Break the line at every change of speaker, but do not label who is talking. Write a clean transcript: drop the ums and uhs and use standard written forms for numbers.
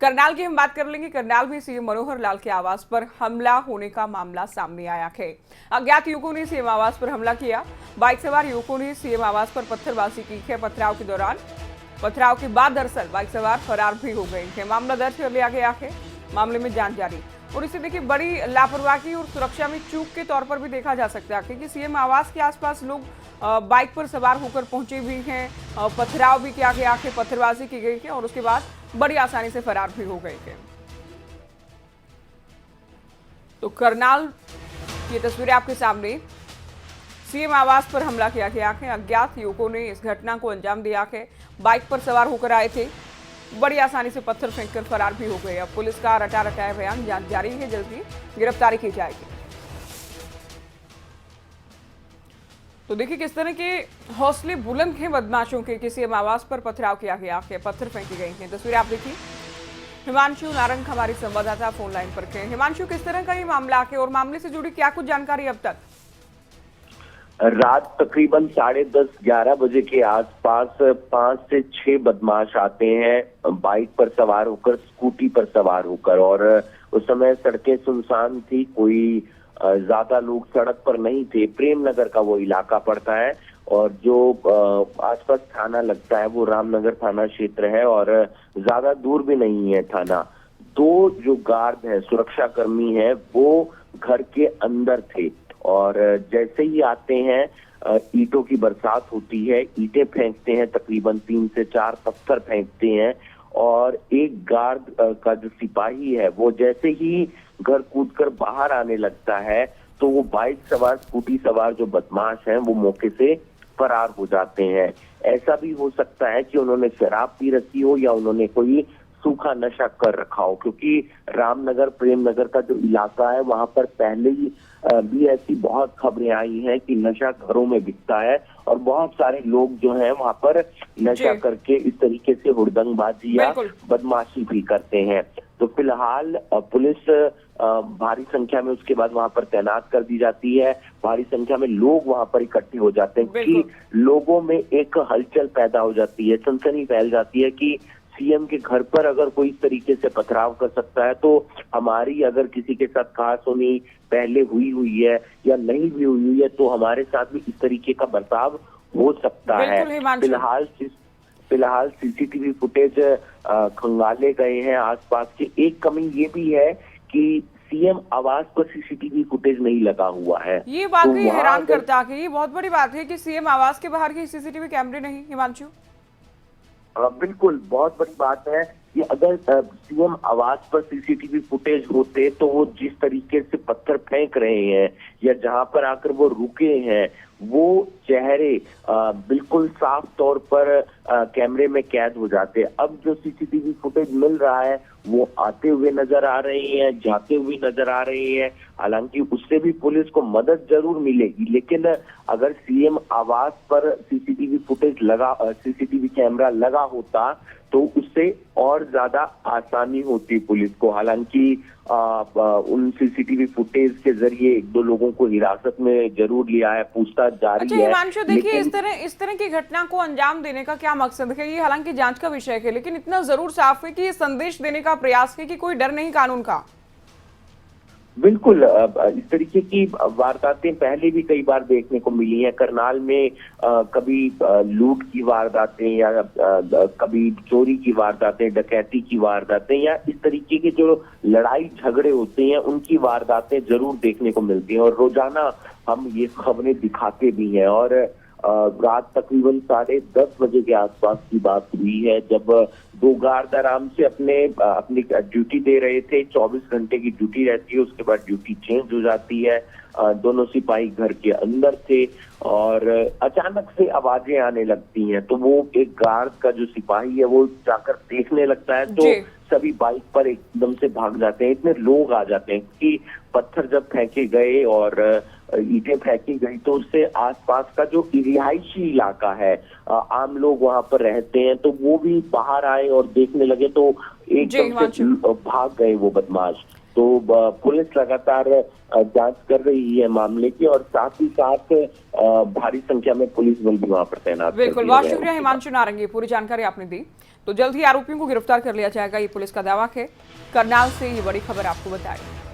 करनाल की हम बात कर लेंगे। करनाल में सीएम मनोहर लाल के आवास पर हमला होने का मामला सामने आया है। अज्ञात युवकों ने सीएम आवास पर हमला किया। बाइक सवार युवकों ने सीएम आवास पर पत्थरबाजी की है। पथराव के बाद दरअसल बाइक सवार फरार भी हो गए हैं। मामला दर्ज कर लिया गया है। मामले में जांच जारी। और इसे देखिए, बड़ी लापरवाही और सुरक्षा में चूक के तौर पर भी देखा जा सकता है कि सीएम आवास के आसपास लोग बाइक पर सवार होकर पहुंचे भी हैं। पथराव भी किया गया है, पत्थरबाजी की गई है और उसके बाद बड़ी आसानी से फरार भी हो गए थे। तो करनाल की तस्वीरें आपके सामने। सीएम आवास पर हमला किया गया है। अज्ञात युवकों ने इस घटना को अंजाम दिया है। बाइक पर सवार होकर आए थे, बड़ी आसानी से पत्थर फेंककर फरार भी हो गए। अब पुलिस का रटा रटाया बयान, जांच जारी है, जल्द ही गिरफ्तारी की जाएगी। तो देखिए किस तरह के हौसले बुलंद हैं बदमाशों के। किसी आवास पर पथराव किया गया है, पत्थर फेंके गए हैं। तस्वीरें आप देखिए। हिमांशु नारंग हमारी संवाददाता फोन लाइन पर थे। हिमांशु, किस तरह का ये मामला है और मामले से जुड़ी क्या कुछ जानकारी अब तक?
रात तकरीबन 10:30-11 बजे के आसपास 5 से 6 बदमाश आते हैं बाइक पर सवार होकर, स्कूटी पर सवार होकर। और उस समय सड़कें सुनसान थी, कोई ज्यादा लोग सड़क पर नहीं थे। प्रेम नगर का वो इलाका पड़ता है और जो आसपास थाना लगता है वो रामनगर थाना क्षेत्र है और ज्यादा दूर भी नहीं है थाना। दो जो गार्ड है, सुरक्षा कर्मी है, वो घर के अंदर थे और जैसे ही आते हैं ईंटों की बरसात होती है, ईंटें फेंकते हैं, तकरीबन 3 से 4 पत्थर फेंकते हैं। और एक गार्ड का जो सिपाही है वो जैसे ही घर कूदकर बाहर आने लगता है तो वो बाइक सवार, स्कूटी सवार जो बदमाश हैं वो मौके से फरार हो जाते हैं। ऐसा भी हो सकता है कि उन्होंने शराब पी रखी हो या उन्होंने कोई सूखा नशा कर रखा हो, क्योंकि रामनगर प्रेम नगर का जो इलाका है वहां पर पहले ही भी ऐसी बहुत खबरें आई हैं कि नशा घरों में बिकता है और बहुत सारे लोग जो हैं वहां पर नशा करके इस तरीके से हुड़दंगबाजी या बदमाशी भी करते हैं। तो फिलहाल पुलिस भारी संख्या में उसके बाद वहां पर तैनात कर दी जाती है। भारी संख्या में लोग वहां पर इकट्ठे हो जाते हैं कि लोगों में एक हलचल पैदा हो जाती है, सनसनी फैल जाती है कि सीएम के घर पर अगर कोई इस तरीके से पथराव कर सकता है तो हमारी अगर किसी के साथ खासोनी पहले हुई है या नहीं भी हुई है तो हमारे साथ भी इस तरीके का बर्ताव हो सकता है। फिलहाल सीसीटीवी फुटेज खंगाले गए हैं आसपास के। एक कमी ये भी है कि सीएम आवास पर सीसीटीवी फुटेज नहीं लगा हुआ है।
ये वाकई हैरान करता है। ये बहुत बड़ी बात है कि सीएम आवास के बाहर के सीसीटीवी कैमरे नहीं। हिमांशु,
बिल्कुल बहुत बड़ी बात है कि अगर सीएम आवास पर सीसीटीवी फुटेज होते तो वो जिस तरीके से पत्थर फेंक रहे हैं या जहां पर आकर वो रुके हैं वो चेहरे बिल्कुल साफ तौर पर कैमरे में कैद हो जाते। अब जो सीसीटीवी फुटेज मिल रहा है वो आते हुए नजर आ रहे हैं, जाते हुए नजर आ रहे हैं। हालांकि उससे भी पुलिस को मदद जरूर मिलेगी, लेकिन अगर सीएम आवास पर सीसीटीवी कैमरा लगा होता तो उससे और ज्यादा आसानी होती पुलिस को। हालांकि उन सीसीटीवी फुटेज के जरिए 1-2 लोगों को हिरासत में जरूर लिया है, पूछताछ जारी है।
हिमांशु, देखिए इस तरह की घटना को अंजाम देने का क्या मकसद है? ये हालांकि जांच का विषय है, लेकिन इतना जरूर साफ है कि ये संदेश देने का प्रयास है कि कोई डर नहीं कानून का।
बिल्कुल, इस तरीके की वारदातें पहले भी कई बार देखने को मिली हैं। करनाल में कभी लूट की वारदातें या कभी चोरी की वारदातें, डकैती की वारदातें या इस तरीके के जो लड़ाई झगड़े होते हैं उनकी वारदातें जरूर देखने को मिलती हैं और रोजाना हम ये खबरें दिखाते भी हैं। और रात तकरीबन 10:30 बजे के आसपास की बात हुई है जब 2 गार्ड आराम से अपनी ड्यूटी दे रहे थे। 24 घंटे की ड्यूटी रहती है, उसके बाद ड्यूटी चेंज हो जाती है। दोनों सिपाही घर के अंदर थे और अचानक से आवाजें आने लगती हैं तो वो एक गार्ड का जो सिपाही है वो जाकर देखने लगता है तो सभी बाइक पर एकदम से भाग जाते हैं। इतने लोग आ जाते हैं कि पत्थर जब फेंके गए और ईंटें फेंकी गई तो उससे आसपास का जो रिहायशी इलाका है, आम लोग वहां पर रहते हैं, तो वो भी बाहर आए और देखने लगे तो एकदम से भाग गए वो बदमाश। तो पुलिस लगातार जांच कर रही है मामले की और साथ ही साथ भारी संख्या में पुलिस बल भी वहां पर तैनात कर
बिल्कुल,
दिया
बहुत
गया है।
शुक्रिया हिमांशु नारंगी, पूरी जानकारी आपने दी। तो जल्द ही आरोपियों को गिरफ्तार कर लिया जाएगा, ये पुलिस का दावा है। करनाल से ये बड़ी खबर आपको बताई।